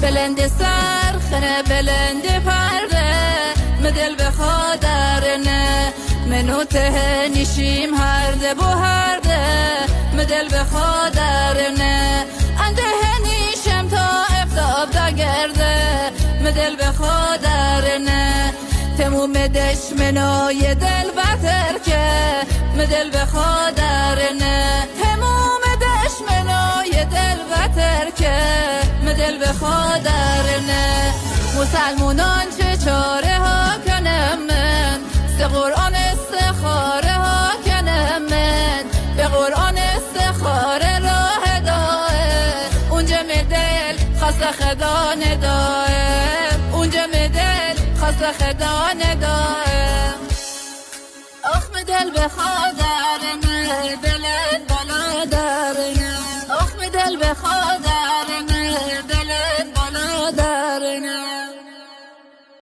بلند سر خنه بلند پرده مدل به خادرنه منو ته نیشیم هرده بو هرده مدل به خادرنه انده نیشم تا افتاب دا گرده مدل به خادرنه تموم دشمنای دل بتر که مدل به خادرنه تموم دشمنای دل بتر که مدل به خادرنه مسلمانان چه چاره ها کنم من سه قرآن استخاره ها کنم من به قرآن استخاره راه داره اونجا مدل خاص خدا نداره اونجا مدل خاص خدا نداره آخ مدل به خادرنه بلند بالا درنه آخ مدل به خادرنه بلند بالا درنه